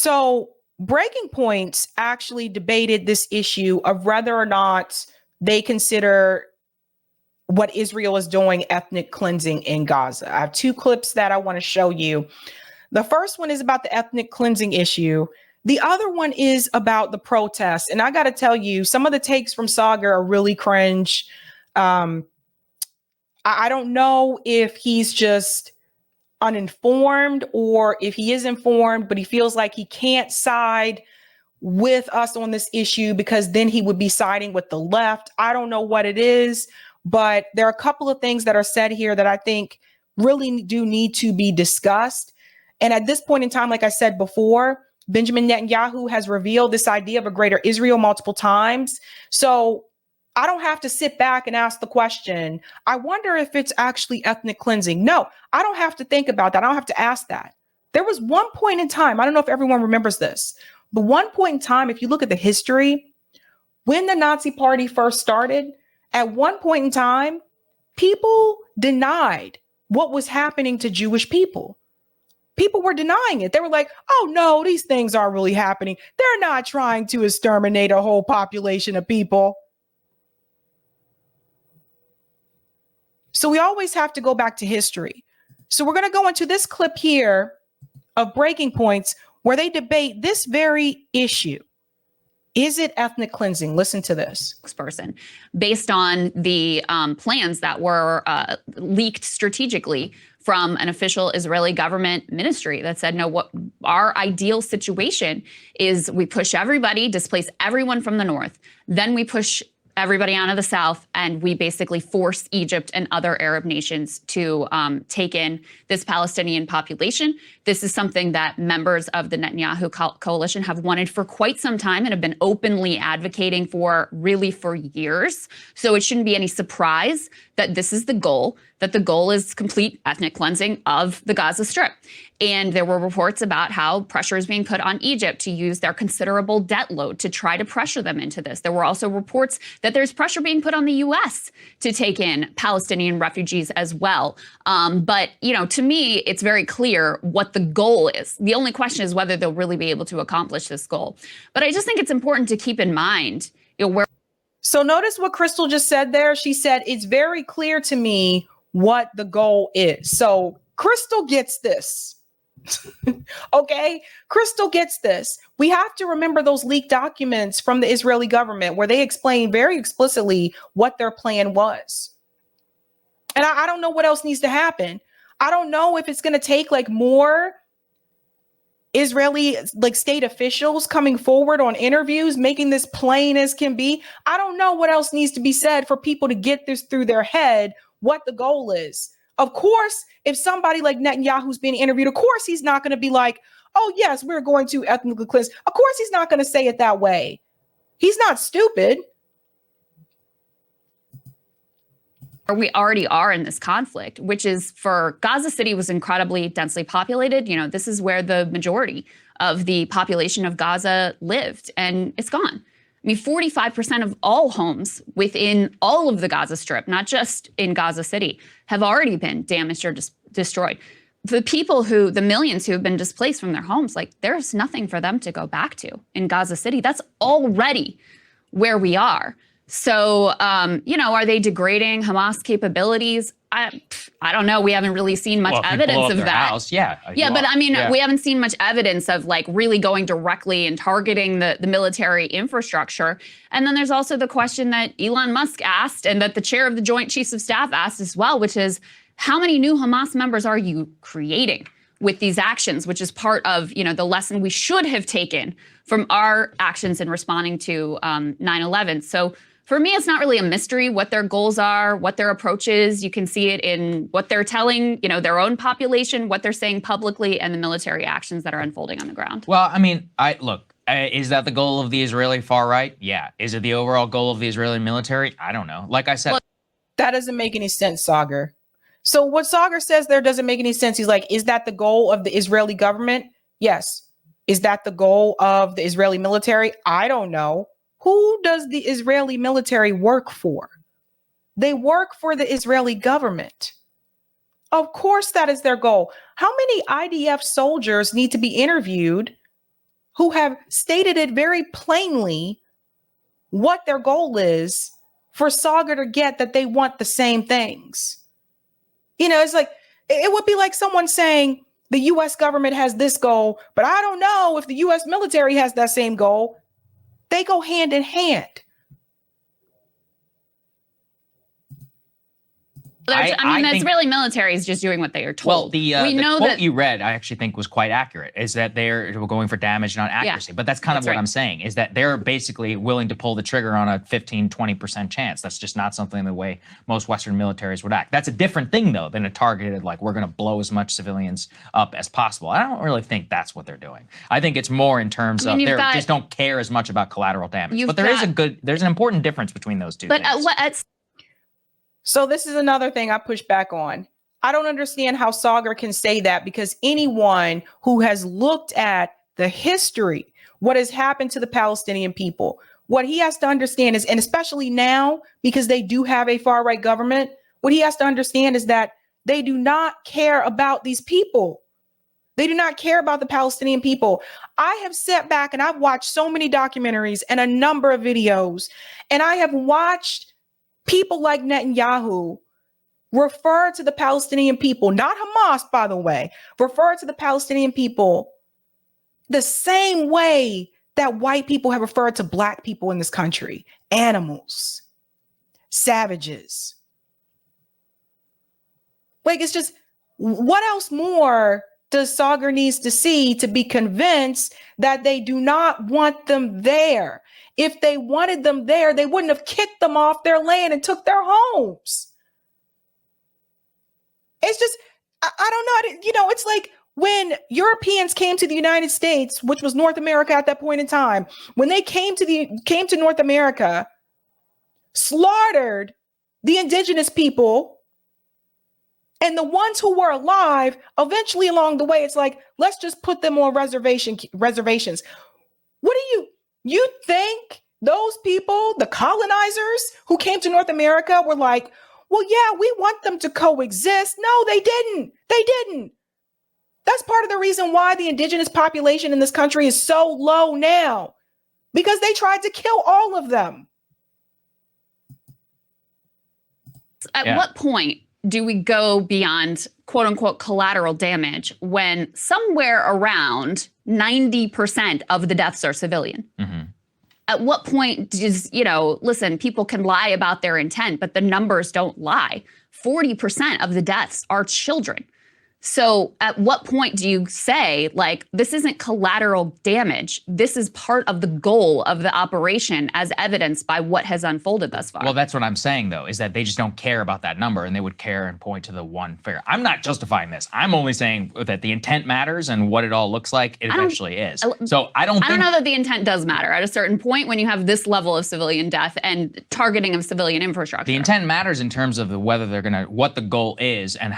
So Breaking Points actually debated this issue of whether or not they consider what Israel is doing ethnic cleansing in Gaza. I have two clips that I want to show you. The first one is about the ethnic cleansing issue. The other one is about the protests. And I got to tell you, some of the takes from Saagar are really cringe. I don't know if he's just uninformed or if he is informed, but he feels like he can't side with us on this issue because then he would be siding with the left. I don't know what it is, but there are a couple of things that are said here that I think really do need to be discussed. And at this point in time, like I said before, Benjamin Netanyahu has revealed this idea of a greater Israel multiple times. So I don't have to sit back and ask the question, I wonder if it's actually ethnic cleansing. No, I don't have to think about that. I don't have to ask that. There was one point in time, I don't know if everyone remembers this, but one point in time, if you look at the history, when the Nazi Party first started, at one point in time, people denied what was happening to Jewish people. People were denying it. They were like, oh no, these things aren't really happening. They're not trying to exterminate a whole population of people. So we always have to go back to history. So we're going to go into this clip here of Breaking Points where they debate this very issue. Is it ethnic cleansing? Listen to this. Person, based on the plans that were leaked strategically from an official Israeli government ministry that said, no, what our ideal situation is we push everybody, displace everyone from the north, then we push everybody out of the south, and we basically force Egypt and other Arab nations to take in this Palestinian population. This is something that members of the Netanyahu coalition have wanted for quite some time and have been openly advocating for really for years. So it shouldn't be any surprise that this is the goal, that the goal is complete ethnic cleansing of the Gaza Strip. And there were reports about how pressure is being put on Egypt to use their considerable debt load to try to pressure them into this. There were also reports that there's pressure being put on the U.S. to take in Palestinian refugees as well. But, you know, to me, it's very clear what the goal is. The only question is whether they'll really be able to accomplish this goal. But I just think it's important to keep in mind, you know, where. So notice what Krystal just said there. She said, it's very clear to me what the goal is. So Krystal gets this. Okay, Krystal gets this. We have to remember those leaked documents from the Israeli government where they explain very explicitly what their plan was. And I don't know what else needs to happen. I don't know if it's going to take like more Israeli like state officials coming forward on interviews, making this plain as can be. I don't know what else needs to be said for people to get this through their head, what the goal is. Of course, if somebody like Netanyahu's being interviewed, of course, he's not going to be like, oh, yes, we're going to ethnically cleanse. Of course, he's not going to say it that way. He's not stupid. We already are in this conflict, which is for Gaza City was incredibly densely populated. You know, this is where the majority of the population of Gaza lived, and it's gone. I mean, 45% of all homes within all of the Gaza Strip, not just in Gaza City, have already been damaged or destroyed. The people the millions who have been displaced from their homes, like there's nothing for them to go back to in Gaza City. That's already where we are. So, you know, are they degrading Hamas capabilities? I don't know. We haven't really seen much evidence of that. House, but I mean, we haven't seen much evidence of like really going directly and targeting the military infrastructure. And then there's also the question that Elon Musk asked and that the chair of the Joint Chiefs of Staff asked as well, which is how many new Hamas members are you creating with these actions, which is part of, you know, the lesson we should have taken from our actions in responding to 9/11. So for me, it's not really a mystery what their goals are, what their approach is. You can see it in what they're telling, you know, their own population, what they're saying publicly, and the military actions that are unfolding on the ground. Well, I mean, is that the goal of the Israeli far right? Yeah. Is it the overall goal of the Israeli military? I don't know. Like I said, that doesn't make any sense, Saagar. So what Saagar says there doesn't make any sense. He's like, is that the goal of the Israeli government? Yes. Is that the goal of the Israeli military? I don't know. Who does the Israeli military work for? They work for the Israeli government. Of course, that is their goal. How many IDF soldiers need to be interviewed who have stated it very plainly what their goal is for Saagar to get that they want the same things. It's like, it would be like someone saying the US government has this goal, but I don't know if the US military has that same goal. They go hand in hand. The Israeli military is just doing what they are told. Well, we know quote that you read, I actually think was quite accurate, is that they're going for damage, not accuracy. Yeah, but that's kind of what I'm saying, is that they're basically willing to pull the trigger on a 15, 20% chance. That's just not something the way most Western militaries would act. That's a different thing, though, than a targeted, like, we're going to blow as much civilians up as possible. I don't really think that's what they're doing. I think it's more in terms of they just don't care as much about collateral damage. But there's an important difference between those two things. So this is another thing I push back on. I don't understand how Saagar can say that, because anyone who has looked at the history, what has happened to the Palestinian people, what he has to understand is, and especially now, because they do have a far-right government, what he has to understand is that they do not care about these people. They do not care about the Palestinian people. I have sat back and I've watched so many documentaries and a number of videos, and I have watched people like Netanyahu refer to the Palestinian people, not Hamas, by the way, refer to the Palestinian people the same way that white people have referred to black people in this country: animals, savages. Like, it's just, what else more does Saagar needs to see to be convinced that they do not want them there? If they wanted them there, they wouldn't have kicked them off their land and took their homes. It's just, I don't know. It's like when Europeans came to the United States, which was North America at that point in time, when they came to North America, slaughtered the indigenous people, and the ones who were alive, eventually along the way, it's like, let's just put them on reservations. What do you think those people, the colonizers who came to North America, were like, well, yeah, we want them to coexist? No, they didn't. They didn't. That's part of the reason why the indigenous population in this country is so low now, because they tried to kill all of them. At what point do we go beyond quote unquote collateral damage when somewhere around 90% of the deaths are civilian? Mm-hmm. At what point does, listen, people can lie about their intent, but the numbers don't lie. 40% of the deaths are children. So at what point do you say, like, this isn't collateral damage? This is part of the goal of the operation, as evidenced by what has unfolded thus far. Well, that's what I'm saying, though, is that they just don't care about that number, and they would care and point to the one figure. I'm not justifying this. I'm only saying that the intent matters, and what it all looks like, it eventually is. So I don't know that the intent does matter at a certain point when you have this level of civilian death and targeting of civilian infrastructure. The intent matters in terms of whether they're going to, what the goal is and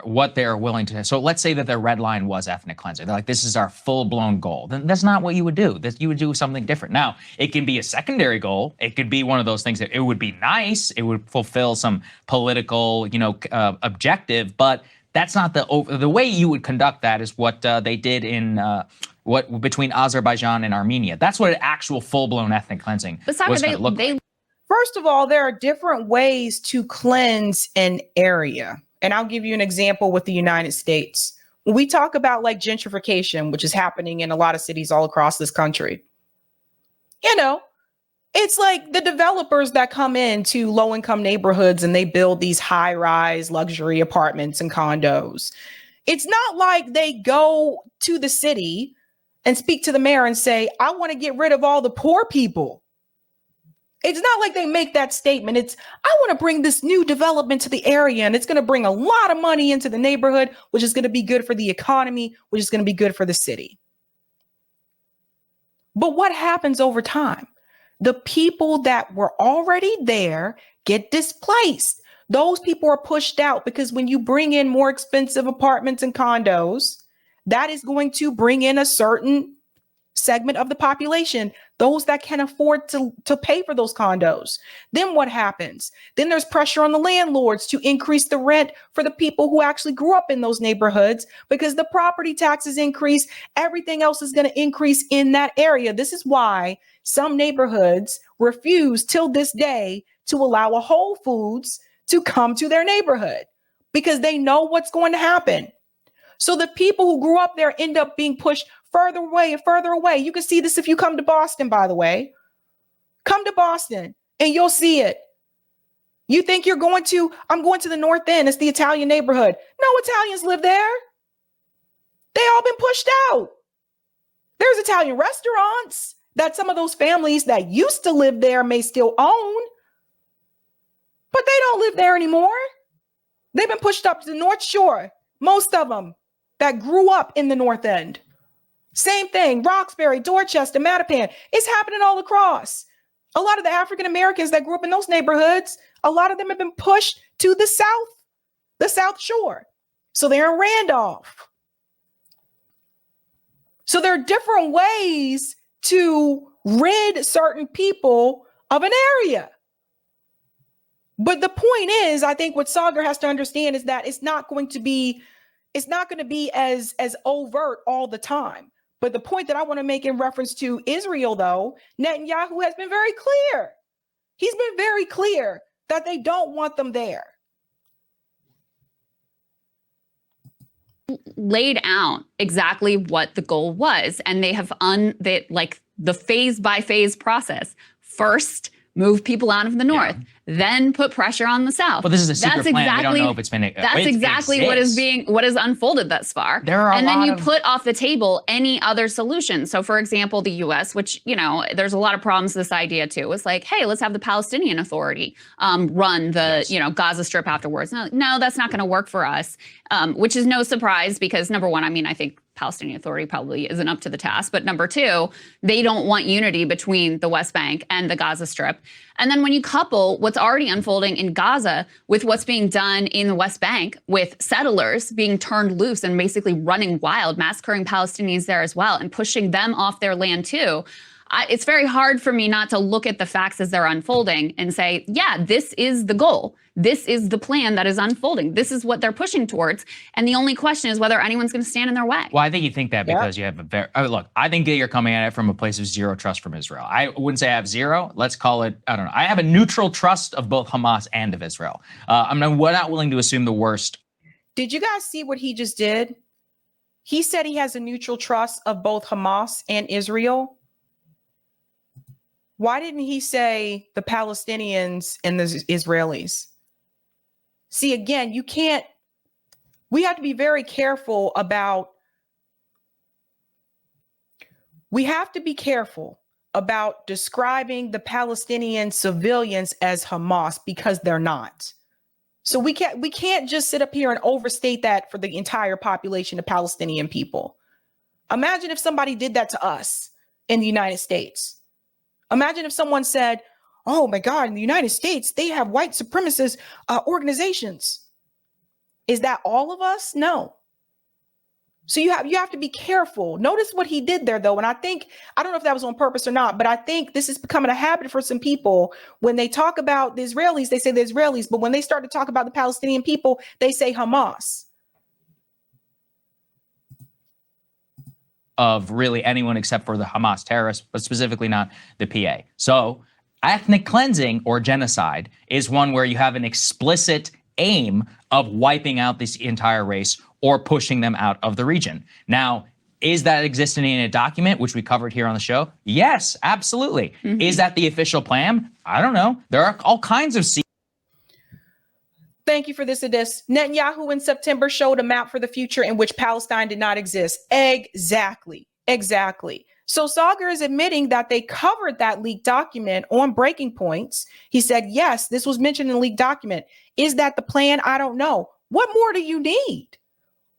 what they're willing to. So let's say that their red line was ethnic cleansing. They're like, this is our full-blown goal. Then that's not what you would do. You would do something different. Now, it can be a secondary goal. It could be one of those things that it would be nice. It would fulfill some political, objective, but that's not the way you would conduct that is what they did in between Azerbaijan and Armenia. That's what an actual full-blown ethnic cleansing was going to look like. First of all, there are different ways to cleanse an area. And I'll give you an example with the United States. When we talk about like gentrification, which is happening in a lot of cities all across this country, it's like the developers that come into low-income neighborhoods and they build these high-rise luxury apartments and condos. It's not like they go to the city and speak to the mayor and say, I want to get rid of all the poor people. It's not like they make that statement. It's, I want to bring this new development to the area, and it's going to bring a lot of money into the neighborhood, which is going to be good for the economy, which is going to be good for the city. But what happens over time? The people that were already there get displaced. Those people are pushed out because when you bring in more expensive apartments and condos, that is going to bring in a certain segment of the population, those that can afford to pay for those condos. Then what happens? Then there's pressure on the landlords to increase the rent for the people who actually grew up in those neighborhoods, because the property taxes increase, everything else is going to increase in that area. This is why some neighborhoods refuse till this day to allow a Whole Foods to come to their neighborhood, because they know what's going to happen. So the people who grew up there end up being pushed further away and further away. You can see this if you come to Boston, by the way. Come to Boston and you'll see it. You think I'm going to the North End. It's the Italian neighborhood. No Italians live there. They all been pushed out. There's Italian restaurants that some of those families that used to live there may still own, but they don't live there anymore. They've been pushed up to the North Shore. Most of them that grew up in the North End. Same thing, Roxbury, Dorchester, Mattapan. It's happening all across. A lot of the African Americans that grew up in those neighborhoods, a lot of them have been pushed to the South Shore. So they're in Randolph. So there are different ways to rid certain people of an area. But the point is, I think what Saagar has to understand is that it's not going to be as overt all the time. But the point that I want to make in reference to Israel, though, Netanyahu has been very clear. He's been very clear that they don't want them there. Laid out exactly what the goal was, and they have the phase by phase process. First, move people out of the north, then put pressure on the south. Well, this is a secret plan. We don't know if it's been. That's exactly what is unfolded thus far. And then you put off the table any other solution. So, for example, the U.S., which there's a lot of problems with this idea too. It's like, hey, let's have the Palestinian Authority run the Gaza Strip afterwards. No, that's not going to work for us. Which is no surprise because number one, I think Palestinian Authority probably isn't up to the task. But number two, they don't want unity between the West Bank and the Gaza Strip. And then when you couple what's already unfolding in Gaza with what's being done in the West Bank, with settlers being turned loose and basically running wild, massacring Palestinians there as well, and pushing them off their land too, it's very hard for me not to look at the facts as they're unfolding and say, yeah, this is the goal. This is the plan that is unfolding. This is what they're pushing towards. And the only question is whether anyone's going to stand in their way. Well, I think you think that because you have look, I think that you're coming at it from a place of zero trust from Israel. I wouldn't say I have zero. Let's call it, I don't know. I have a neutral trust of both Hamas and of Israel. We're not willing to assume the worst. Did you guys see what he just did? He said he has a neutral trust of both Hamas and Israel. Why didn't he say the Palestinians and the Israelis? See, again, we have to be very careful about describing the Palestinian civilians as Hamas, because they're not. So we can't just sit up here and overstate that for the entire population of Palestinian people. Imagine if somebody did that to us in the United States. Imagine if someone said, oh my God, in the United States, they have white supremacist organizations. Is that all of us? No. So you have to be careful. Notice what he did there, though. And I don't know if that was on purpose or not, but I think this is becoming a habit for some people. When they talk about the Israelis, they say the Israelis. But when they start to talk about the Palestinian people, they say Hamas. Of really anyone except for the Hamas terrorists, but specifically not the PA. So ethnic cleansing or genocide is one where you have an explicit aim of wiping out this entire race or pushing them out of the region. Now, is that existing in a document, which we covered here on the show? Yes, absolutely. Mm-hmm. Is that the official plan? I don't know. There are all kinds of Thank you for this, Adis. Netanyahu in September showed a map for the future in which Palestine did not exist. Exactly. So Saagar is admitting that they covered that leaked document on Breaking Points. He said, yes, this was mentioned in the leaked document. Is that the plan? I don't know. What more do you need?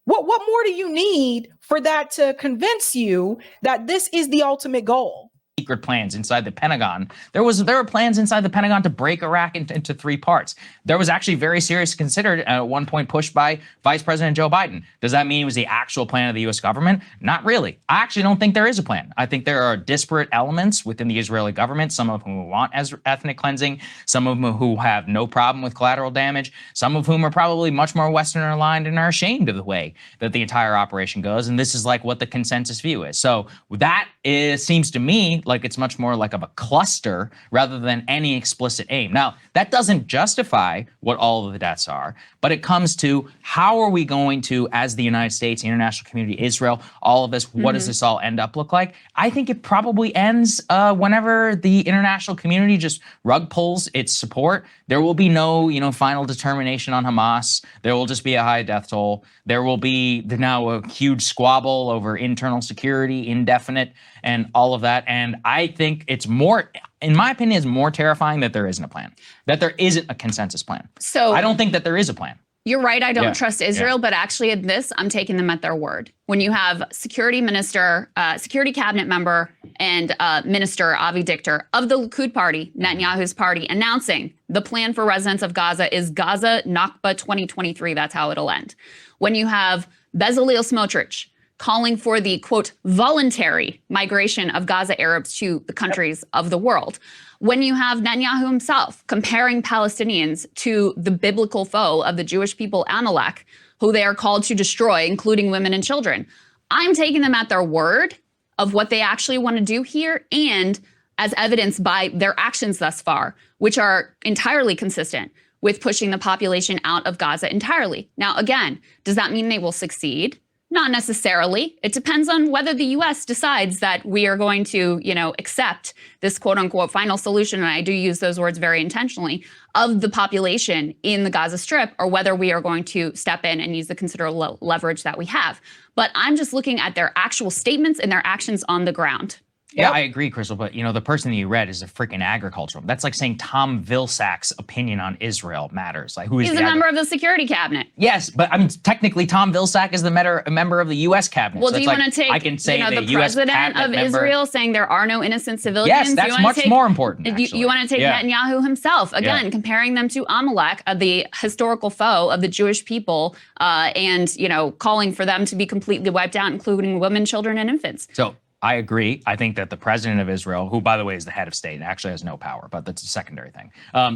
What more do you need for that to convince you that this is the ultimate goal? secret plans inside the Pentagon. There were plans inside the Pentagon to break Iraq into 3 parts. There was actually very serious considered at one point pushed by Vice President Joe Biden. Does that mean it was the actual plan of the U.S. government? Not really. I actually don't think there is a plan. I think there are disparate elements within the Israeli government, some of whom want ethnic cleansing, some of them who have no problem with collateral damage, some of whom are probably much more Western aligned and are ashamed of the way that the entire operation goes. And this is like what the consensus view is. So that seems to me like it's much more like of a cluster rather than any explicit aim. Now, that doesn't justify what all of the deaths are, but it comes to how are we going to, as the United States, the international community, Israel, all of this, what does this all end up look like? I think it probably ends whenever the international community just rug pulls its support. There will be no, final determination on Hamas. There will just be a high death toll. There will be now a huge squabble over internal security, indefinite, and all of that. And I think it's more, in my opinion, it's more terrifying that there isn't a plan, that there isn't a consensus plan. So I don't think that there is a plan. You're right. I don't trust Israel, but actually in this, I'm taking them at their word. When you have security minister, security cabinet member, and minister Avi Dichter of the Likud party, Netanyahu's party, announcing the plan for residents of Gaza is Gaza Nakba 2023. That's how it'll end. When you have Bezalel Smotrich calling for the, quote, voluntary migration of Gaza Arabs to the countries of the world. When you have Netanyahu himself comparing Palestinians to the biblical foe of the Jewish people, Amalek, who they are called to destroy, including women and children. I'm taking them at their word of what they actually want to do here, and as evidenced by their actions thus far, which are entirely consistent with pushing the population out of Gaza entirely. Now, again, does that mean they will succeed? Not necessarily. It depends on whether the U.S. decides that we are going to, accept this quote unquote final solution, and I do use those words very intentionally, of the population in the Gaza Strip, or whether we are going to step in and use the considerable leverage that we have. But I'm just looking at their actual statements and their actions on the ground. Yeah, I agree, Krystal, but the person that you read is a freaking agricultural. That's like saying Tom Vilsack's opinion on Israel matters. Like, who is He's a member of the security cabinet. Yes, but I mean, technically, Tom Vilsack is a member of the U.S. cabinet. Well, so do you want to take, I can say the president of Israel saying there are no innocent civilians? Yes, that's much more important. You want to take Netanyahu himself, again, comparing them to Amalek, the historical foe of the Jewish people, and calling for them to be completely wiped out, including women, children, and infants. So I agree. I think that the president of Israel, who, by the way, is the head of state, actually has no power, but that's a secondary thing.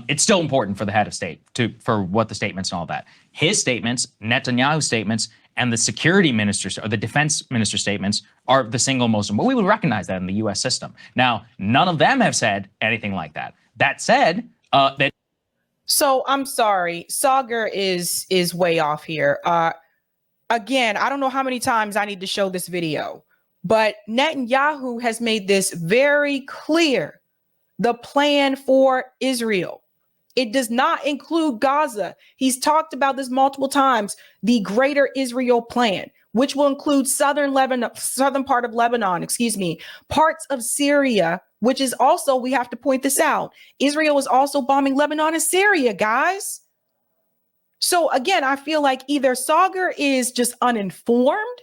It's still important for the head of state for what the statements and all that. His statements, Netanyahu's statements, and the security minister's or the defense minister statements are the single most important. We would recognize that in the U.S. system. Now, none of them have said anything like that. That said, So I'm sorry, Saagar is way off here. Again, I don't know how many times I need to show this video. But Netanyahu has made this very clear, the plan for Israel. It does not include Gaza. He's talked about this multiple times, the Greater Israel Plan, which will include southern part of Lebanon, parts of Syria, which is also, we have to point this out, Israel is also bombing Lebanon and Syria, guys. So again, I feel like either Saagar is just uninformed,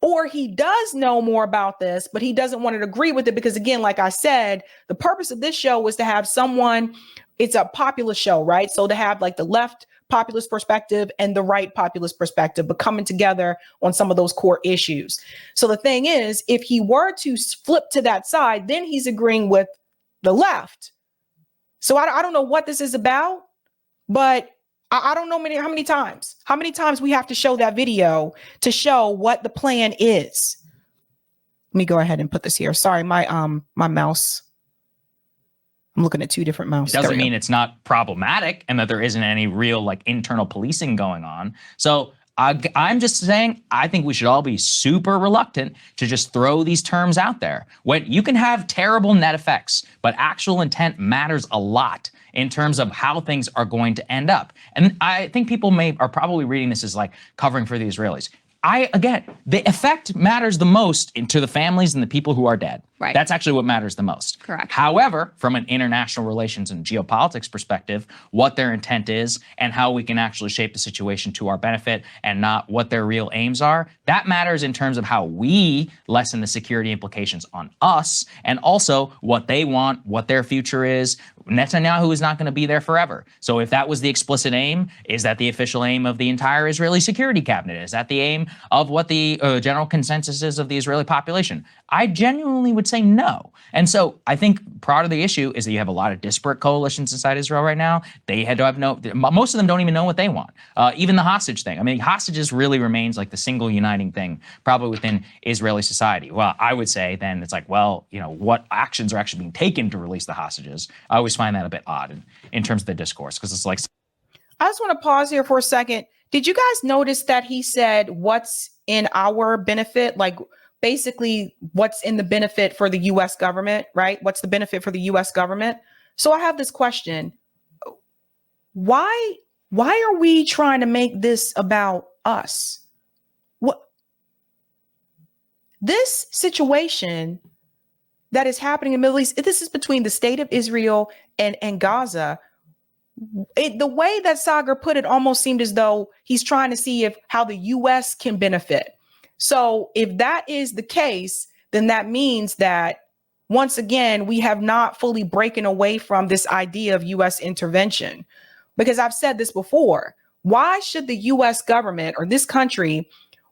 or he does know more about this, but he doesn't want to agree with it because, again, like I said, the purpose of this show was to have someone, it's a populist show, right? So to have like the left populist perspective and the right populist perspective, but coming together on some of those core issues. So the thing is, if he were to flip to that side, then he's agreeing with the left. So I don't know what this is about, but I don't know how many times we have to show that video to show what the plan is. Let me go ahead and put this here. Sorry, my mouse. I'm looking at two different mouses. Doesn't mean it's not problematic and that there isn't any real internal policing going on. So I'm just saying, I think we should all be super reluctant to just throw these terms out there. When you can have terrible net effects, but actual intent matters a lot in terms of how things are going to end up. And I think people are probably reading this as like covering for the Israelis. again, the effect matters the most to the families and the people who are dead. Right. That's actually what matters the most. Correct. However, from an international relations and geopolitics perspective, what their intent is and how we can actually shape the situation to our benefit and not what their real aims are, that matters in terms of how we lessen the security implications on us, and also what they want, what their future is. Netanyahu is not going to be there forever. So if that was the explicit aim, is that the official aim of the entire Israeli security cabinet? Is that the aim of what the general consensus is of the Israeli population? I genuinely would say no. And so I think part of the issue is that you have a lot of disparate coalitions inside Israel right now. They had to have most of them don't even know what they want. Even the hostage thing. I mean, hostages really remains like the single uniting thing probably within Israeli society. Well, I would say then it's like, well, what actions are actually being taken to release the hostages? I always find that a bit odd in terms of the discourse, because it's like. I just want to pause here for a second. Did you guys notice that he said what's in our benefit? Like basically what's in the benefit for the US government, right? What's the benefit for the US government? So I have this question. Why are we trying to make this about us? What this situation that is happening in the Middle East, this is between the state of Israel and Gaza. The way that Saagar put it almost seemed as though he's trying to see how the US can benefit. So if that is the case, then that means that once again, we have not fully broken away from this idea of US intervention. Because I've said this before, why should the US government or this country,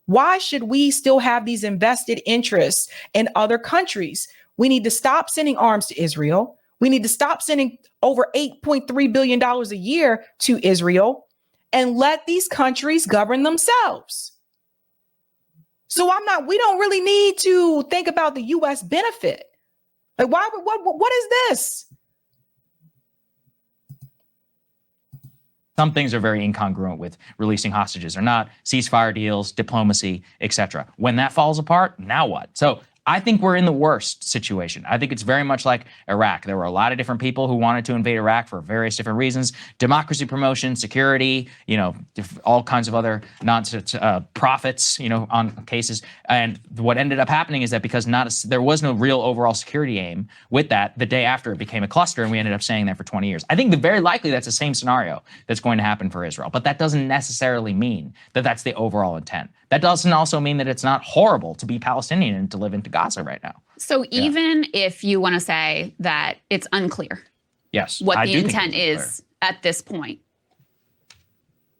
why should we still have these invested interests in other countries? We need to stop sending arms to Israel. We need to stop sending over $8.3 billion a year to Israel and let these countries govern themselves. So we don't really need to think about the US benefit. Like, what is this? Some things are very incongruent with releasing hostages or not, ceasefire deals, diplomacy, etc. When that falls apart, now what? So I think we're in the worst situation. I think it's very much like Iraq. There were a lot of different people who wanted to invade Iraq for various different reasons: democracy promotion, security, all kinds of other nonsense profits, on cases. And what ended up happening is that because there was no real overall security aim with that, the day after it became a cluster, and we ended up staying there for 20 years. I think very likely that's the same scenario that's going to happen for Israel. But that doesn't necessarily mean that that's the overall intent. That doesn't also mean that it's not horrible to be Palestinian and to live into Gaza right now. So even if you want to say that it's unclear, yes, what the intent is at this point,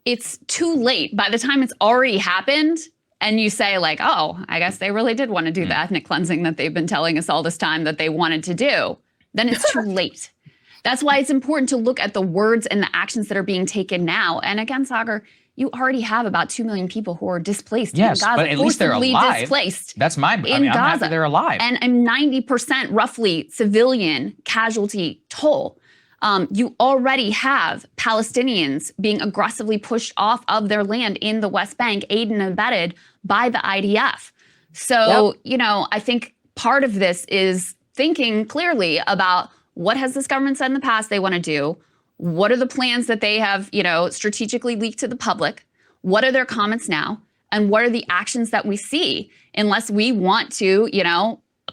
it's too late. By the time it's already happened and you say like, oh, I guess they really did want to do the ethnic cleansing that they've been telling us all this time that they wanted to do, then it's too late. That's why it's important to look at the words and the actions that are being taken now. And again, Saagar, you already have about 2 million people who are displaced in Gaza. But at least they're alive. Displaced. That's I'm happy they're alive. And 90% roughly civilian casualty toll. You already have Palestinians being aggressively pushed off of their land in the West Bank, aided and abetted by the IDF. So, I think part of this is thinking clearly about what has this government said in the past they want to do. What are the plans that they have, strategically leaked to the public? What are their comments now? And what are the actions that we see? Unless we want to,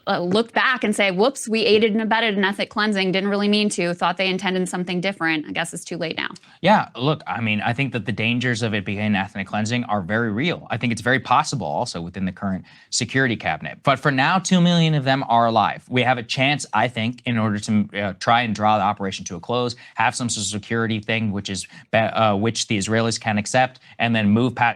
look back and say, whoops, we aided and abetted an ethnic cleansing, didn't really mean to, thought they intended something different. I guess it's too late now. Yeah, look, I think that the dangers of it being ethnic cleansing are very real. I think it's very possible also within the current security cabinet. But for now, 2 million of them are alive. We have a chance, I think, in order to try and draw the operation to a close, have some sort of security thing, which the Israelis can accept, and then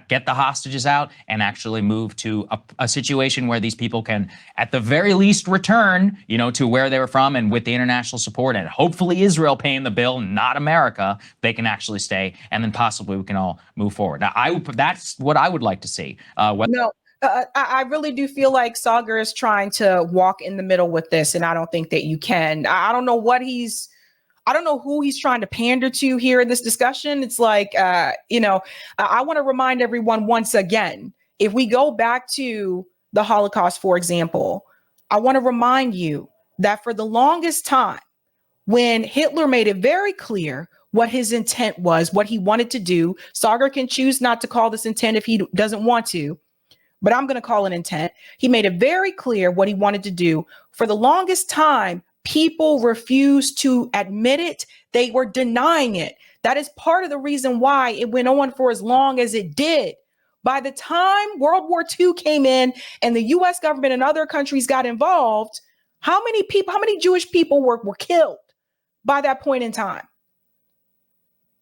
get the hostages out and actually move to a situation where these people can, at the very least, return, to where they were from, and with the international support and hopefully Israel paying the bill, not America, they can actually stay, and then possibly we can all move forward. Now, that's what I would like to see. I really do feel like Saagar is trying to walk in the middle with this, and I don't think that you can. I don't know who he's trying to pander to here in this discussion. It's like, I want to remind everyone once again, if we go back to the Holocaust, for example, I want to remind you that for the longest time, when Hitler made it very clear what his intent was, what he wanted to do, Saagar can choose not to call this intent if he doesn't want to. but I'm going to call it intent. He made it very clear what he wanted to do. For the longest time, people refused to admit it. They were denying it. That is part of the reason why it went on for as long as it did. By the time World War II came in and the US government and other countries got involved, how many Jewish people were killed by that point in time?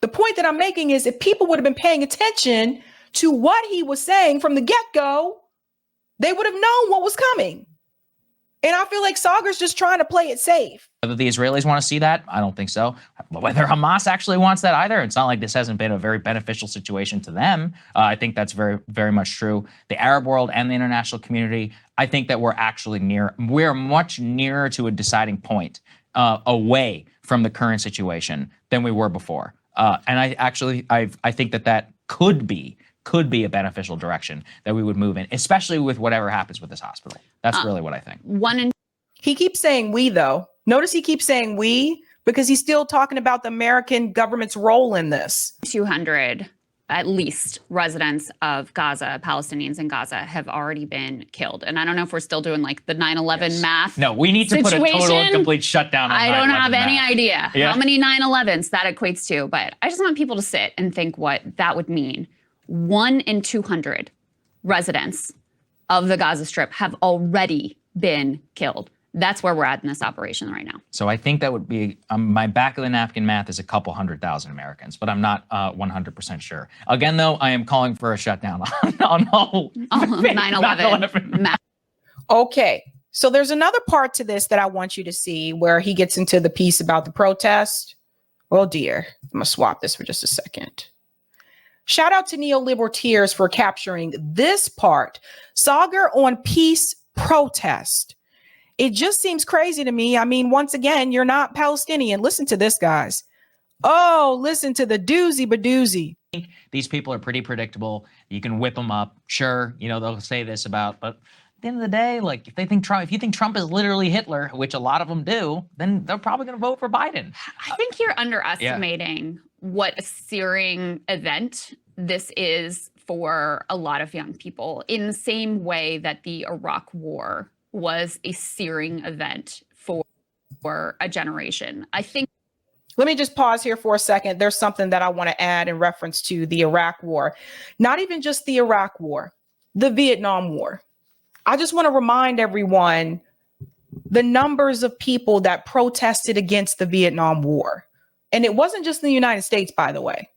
The point that I'm making is if people would have been paying attention to what he was saying from the get-go, they would have known what was coming. And I feel like Saagar's just trying to play it safe. Whether the Israelis want to see that, I don't think so. But whether Hamas actually wants that either, it's not like this hasn't been a very beneficial situation to them. I think that's very, very much true. The Arab world and the international community, I think that we're much nearer to a deciding point away from the current situation than we were before. And I think that could be a beneficial direction that we would move in, especially with whatever happens with this hospital. That's really what I think. He keeps saying we, though. Notice he keeps saying we because he's still talking about the American government's role in this. 200, at least, residents of Gaza, Palestinians in Gaza, have already been killed. And I don't know if we're still doing like the 9/11 math. No, we need to put a total and complete shutdown on I don't have any math. idea how many 9/11s that equates to, but I just want people to sit and think what that would mean. 1 in 200 residents of the Gaza Strip have already been killed. That's where we're at in this operation right now. So I think that would be, my back of the napkin math is a couple 100,000 Americans, but I'm not 100% sure. Again, though, I am calling for a shutdown on all 9/11 math. Okay, so there's another part to this that I want you to see where he gets into the piece about the protest. Oh dear, I'm gonna swap this for just a second. Shout out to neoliberal tears for capturing this part. Saagar on peace protest. It just seems crazy to me. I mean, once again, you're not Palestinian. Listen to this, guys. Oh, listen to the doozy badoozy. These people are pretty predictable. You can whip them up. Sure, they'll say this about, but at the end of the day, like if you think Trump is literally Hitler, which a lot of them do, then they're probably going to vote for Biden. I think you're underestimating what a searing event this is for a lot of young people, in the same way that the Iraq War was a searing event for a generation. I think. Let me just pause here for a second. There's something that I want to add in reference to the Iraq War. Not even just the Iraq War, the Vietnam War. I just want to remind everyone the numbers of people that protested against the Vietnam War. And it wasn't just in the United States, by the way.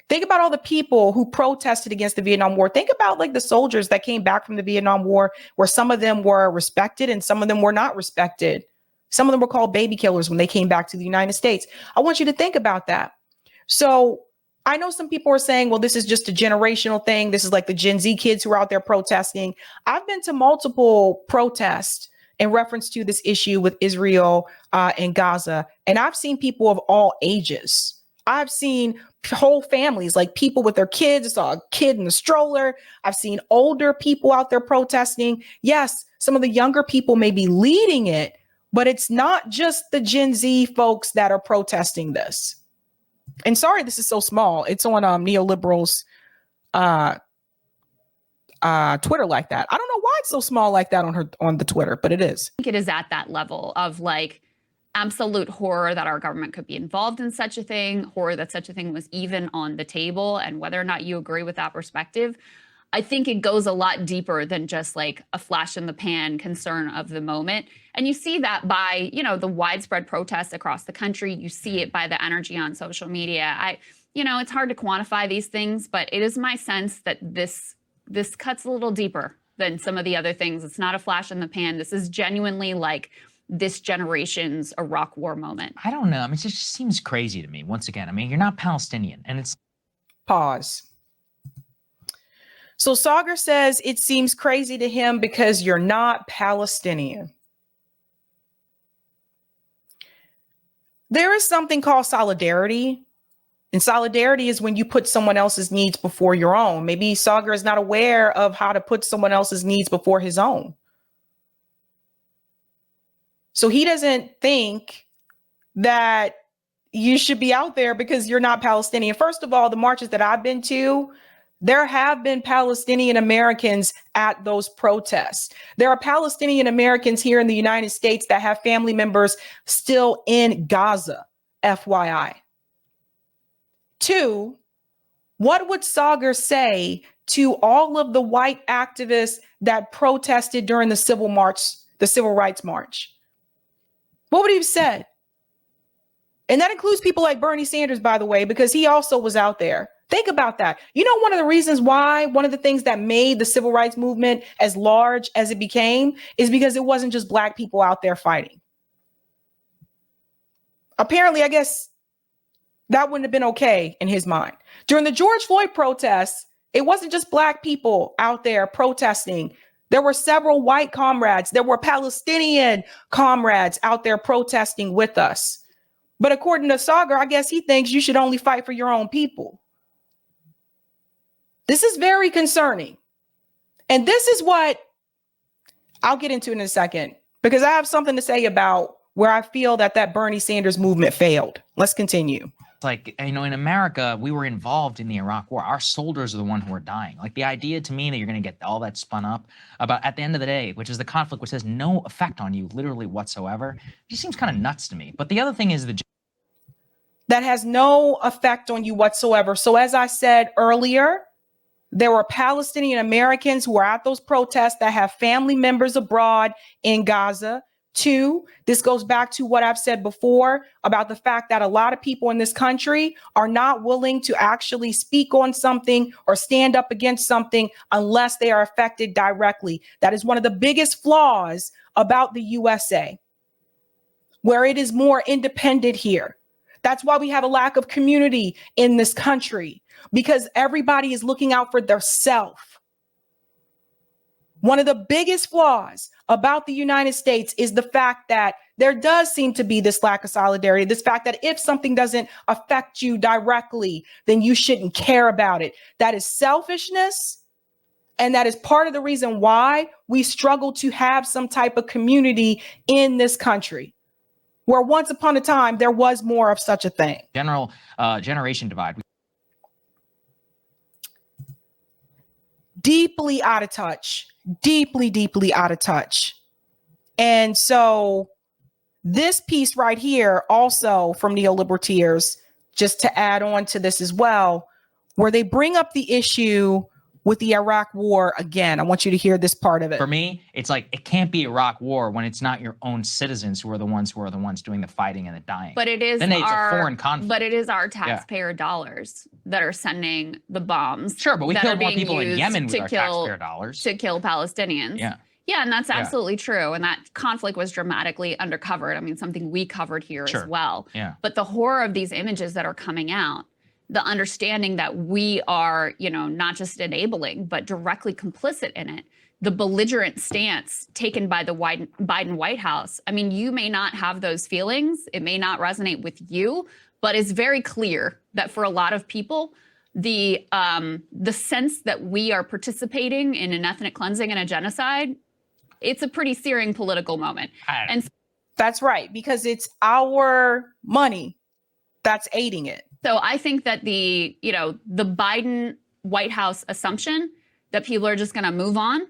Think about all the people who protested against the Vietnam War. Think about like the soldiers that came back from the Vietnam War, where some of them were respected and some of them were not respected. Some of them were called baby killers when they came back to the United States. I want you to think about that. So I know some people are saying, well, this is just a generational thing. This is like the Gen Z kids who are out there protesting. I've been to multiple protests in reference to this issue with Israel and Gaza, and I've seen people of all ages. I've seen whole families, like people with their kids. I saw a kid in a stroller. I've seen older people out there protesting. Yes, some of the younger people may be leading it, but it's not just the Gen Z folks that are protesting this. And sorry, this is so small. It's on neoliberals Twitter like that. I don't know why it's so small like that on the Twitter, but it is. I think it is at that level of like absolute horror that our government could be involved in such a thing, horror that such a thing was even on the table, and whether or not you agree with that perspective. I think it goes a lot deeper than just like a flash in the pan concern of the moment. And you see that by, the widespread protests across the country. You see it by the energy on social media. It's hard to quantify these things, but it is my sense that this cuts a little deeper than some of the other things. It's not a flash in the pan. This is genuinely like this generation's Iraq War moment. I don't know. I mean, it just seems crazy to me. Once again, I mean, you're not Palestinian, and it's. Pause. So Saagar says it seems crazy to him because you're not Palestinian. There is something called solidarity. And solidarity is when you put someone else's needs before your own. Maybe Saagar is not aware of how to put someone else's needs before his own. So he doesn't think that you should be out there because you're not Palestinian. First of all, the marches that I've been to, there have been Palestinian Americans at those protests. There are Palestinian Americans here in the United States that have family members still in Gaza, FYI. 2, what would Saagar say to all of the white activists that protested during the civil rights march? What would he have said? And that includes people like Bernie Sanders, by the way, because he also was out there. Think about that. You know, one of the reasons why, one of the things that made the civil rights movement as large as it became is because it wasn't just Black people out there fighting. Apparently, I guess that wouldn't have been okay in his mind. During the George Floyd protests, it wasn't just Black people out there protesting. There were several white comrades. There were Palestinian comrades out there protesting with us. But according to Saagar, I guess he thinks you should only fight for your own people. This is very concerning. And this is what I'll get into in a second, because I have something to say about where I feel that Bernie Sanders movement failed. Let's continue. Like, you know, in America, we were involved in the Iraq war. Our soldiers are the one who are dying. Like, the idea to me that you're going to get all that spun up about at the end of the day, which is the conflict which has no effect on you literally whatsoever, just seems kind of nuts to me. But the other thing is that has no effect on you whatsoever. So as I said earlier, there were Palestinian Americans who were at those protests that have family members abroad in Gaza. 2, this goes back to what I've said before about the fact that a lot of people in this country are not willing to actually speak on something or stand up against something unless they are affected directly. That is one of the biggest flaws about the USA, where it is more independent here. That's why we have a lack of community in this country, because everybody is looking out for their self. One of the biggest flaws about the United States is the fact that there does seem to be this lack of solidarity, this fact that if something doesn't affect you directly, then you shouldn't care about it. That is selfishness. And that is part of the reason why we struggle to have some type of community in this country, where once upon a time, there was more of such a thing. Generation divide. Deeply out of touch, deeply out of touch. And so this piece right here, also from Neoliberteers, just to add on to this as well, where they bring up the issue with the Iraq war again. I want you to hear this part of it. For me, it's like, it can't be Iraq war when it's not your own citizens who are the ones doing the fighting and the dying. But it is then it's a foreign conflict. But it is our taxpayer dollars that are sending the bombs. Sure, but we killed more people in Yemen with our taxpayer dollars to kill Palestinians. Yeah, and that's absolutely true. And that conflict was dramatically undercovered. I mean, something we covered here as well. Yeah. But the horror of these images that are coming out, the understanding that we are, you know, not just enabling, but directly complicit in it, the belligerent stance taken by the Biden White House. I mean, you may not have those feelings. It may not resonate with you, but it's very clear that for a lot of people, the sense that we are participating in an ethnic cleansing and a genocide, it's a pretty searing political moment. And that's right, because it's our money that's aiding it. So I think that the Biden White House assumption that people are just going to move on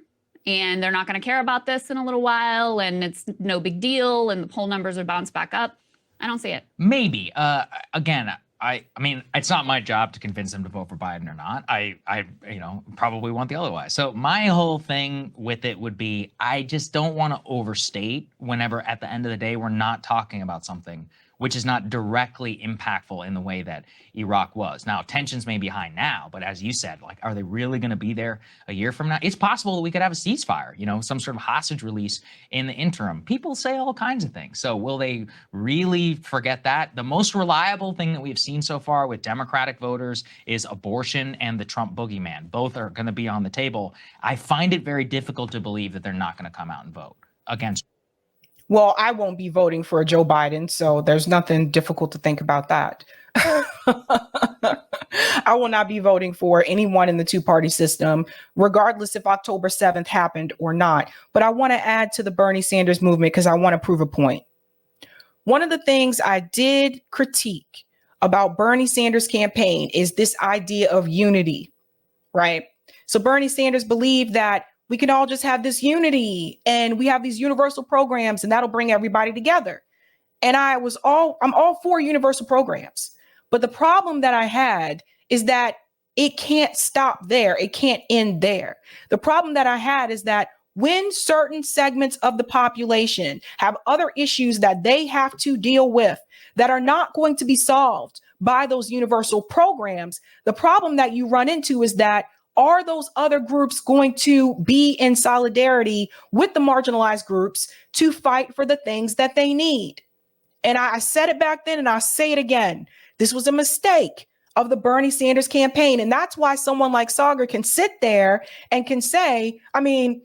and they're not going to care about this in a little while and it's no big deal and the poll numbers are bounced back up, I don't see it. Maybe. Again, I mean, it's not my job to convince them to vote for Biden or not. I probably want the otherwise. So my whole thing with it would be, I just don't want to overstate whenever at the end of the day, we're not talking about something which is not directly impactful in the way that Iraq was. Now, tensions may be high now, but as you said, like, are they really going to be there a year from now? It's possible that we could have a ceasefire, you know, some sort of hostage release in the interim. People say all kinds of things. So will they really forget that? The most reliable thing that we've seen so far with Democratic voters is abortion and the Trump boogeyman. Both are going to be on the table. I find it very difficult to believe that they're not going to come out and vote against. Well, I won't be voting for Joe Biden, so there's nothing difficult to think about that. I will not be voting for anyone in the two-party system, regardless if October 7th happened or not. But I want to add to the Bernie Sanders movement because I want to prove a point. One of the things I did critique about Bernie Sanders' campaign is this idea of unity. right? So Bernie Sanders believed that we can all just have this unity and we have these universal programs and that'll bring everybody together. And I'm all for universal programs. But the problem that I had is that it can't stop there. It can't end there. The problem that I had is that when certain segments of the population have other issues that they have to deal with that are not going to be solved by those universal programs, the problem that you run into is that are those other groups going to be in solidarity with the marginalized groups to fight for the things that they need? And I said it back then and I'll say it again. This was a mistake of the Bernie Sanders campaign. And that's why someone like Saagar can sit there and can say, I mean,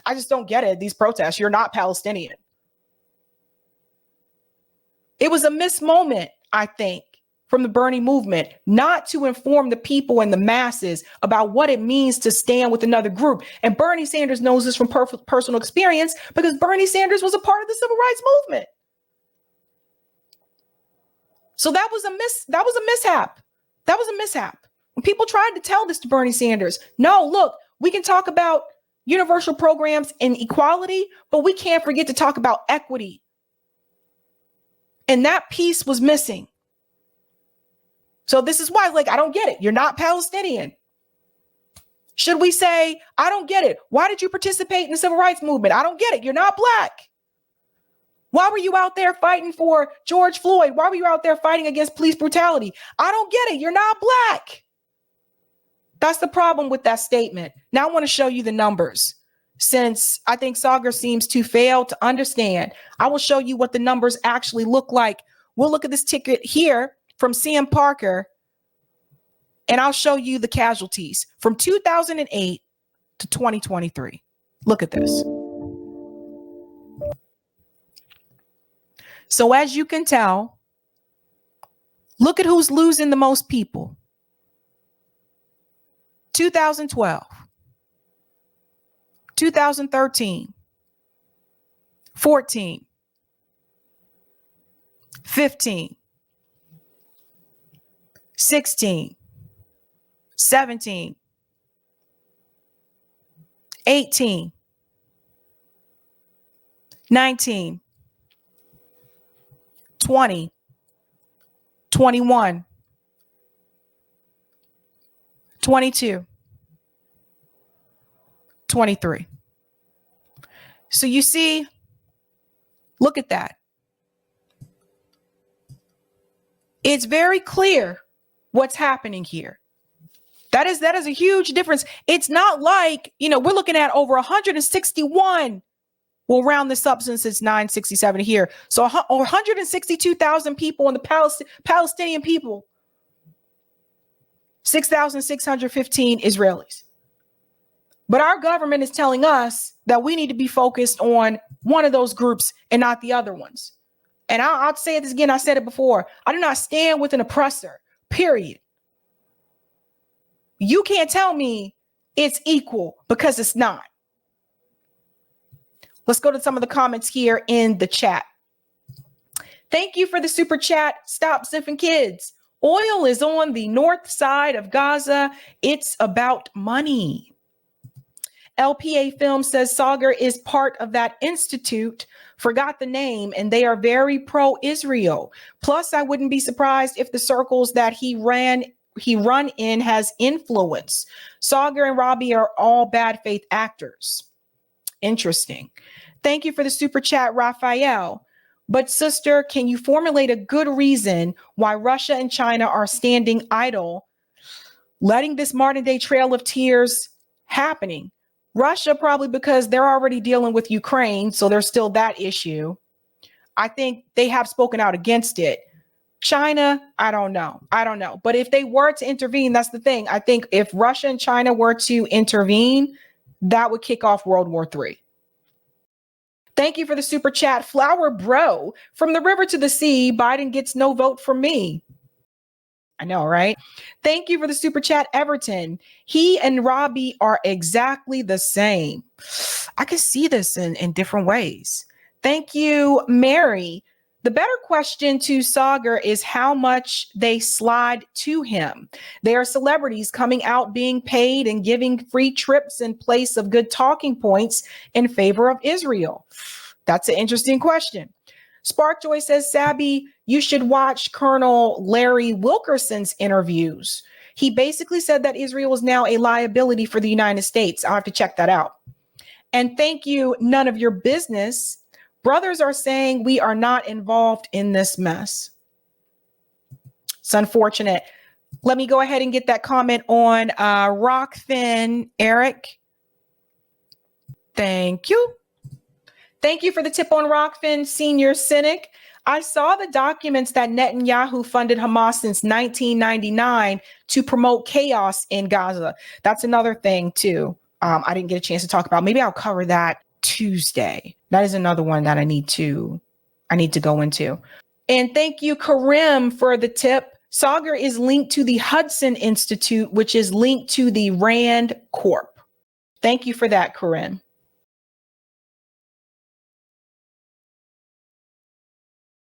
I just don't get it. These protests, you're not Palestinian. It was a missed moment, I think, from the Bernie movement, not to inform the people and the masses about what it means to stand with another group. And Bernie Sanders knows this from personal experience because Bernie Sanders was a part of the civil rights movement. So that was a mishap. That was a mishap. When people tried to tell this to Bernie Sanders, no, look, we can talk about universal programs and equality, but we can't forget to talk about equity. And that piece was missing. So this is why, like, I don't get it. You're not Palestinian. Should we say, I don't get it. Why did you participate in the civil rights movement? I don't get it. You're not Black. Why were you out there fighting for George Floyd? Why were you out there fighting against police brutality? I don't get it. You're not Black. That's the problem with that statement. Now I want to show you the numbers. Since I think Saagar seems to fail to understand, I will show you what the numbers actually look like. We'll look at this ticket here from CM Parker, and I'll show you the casualties from 2008 to 2023. Look at this. So as you can tell, look at who's losing the most people. 2012, 2013, 14, 15, 16, 17, 18, 19, 20, 21, 22, 23. So you see, look at that. It's very clear what's happening here. That is a huge difference. It's not like, we're looking at over 161. We'll round this up since it's 967 here. So 162,000 people on the Palestinian people, 6,615 Israelis. But our government is telling us that we need to be focused on one of those groups and not the other ones. And I'll say this again. I said it before. I do not stand with an oppressor, period. You can't tell me it's equal because it's not. Let's go to some of the comments here in the chat. Thank you for the super chat. Stop Ziffing Kids. Oil is on the north side of Gaza. It's about money. LPA Film says Saagar is part of that institute. Forgot the name, and they are very pro-Israel. Plus, I wouldn't be surprised if the circles that he run in has influence. Saagar and Robbie are all bad faith actors. Interesting. Thank you for the super chat, Raphael. But sister, can you formulate a good reason why Russia and China are standing idle, letting this modern day trail of tears happening? Russia, probably because they're already dealing with Ukraine, so there's still that issue. I think they have spoken out against it. China, I don't know. But if they were to intervene, that's the thing. I think if Russia and China were to intervene, that would kick off World War III. Thank you for the super chat, Flower Bro. From the river to the sea, Biden gets no vote from me. I know, right? Thank you for the super chat, Everton. He and Robbie are exactly the same. I can see this in different ways. Thank you, Mary. The better question to Saagar is how much they slide to him. They are celebrities coming out being paid and giving free trips in place of good talking points in favor of Israel. That's an interesting question. Sparkjoy says, Sabby, you should watch Colonel Larry Wilkerson's interviews. He basically said that Israel is now a liability for the United States. I'll have to check that out. And thank you, none of your business. Brothers are saying we are not involved in this mess. It's unfortunate. Let me go ahead and get that comment on Rockfin, Eric. Thank you. Thank you for the tip on Rockfin, Senior Cynic. I saw the documents that Netanyahu funded Hamas since 1999 to promote chaos in Gaza. That's another thing, too. I didn't get a chance to talk about. Maybe I'll cover that Tuesday. That is another one that I need to go into. And thank you, Karim, for the tip. Saagar is linked to the Hudson Institute, which is linked to the Rand Corp. Thank you for that, Karim.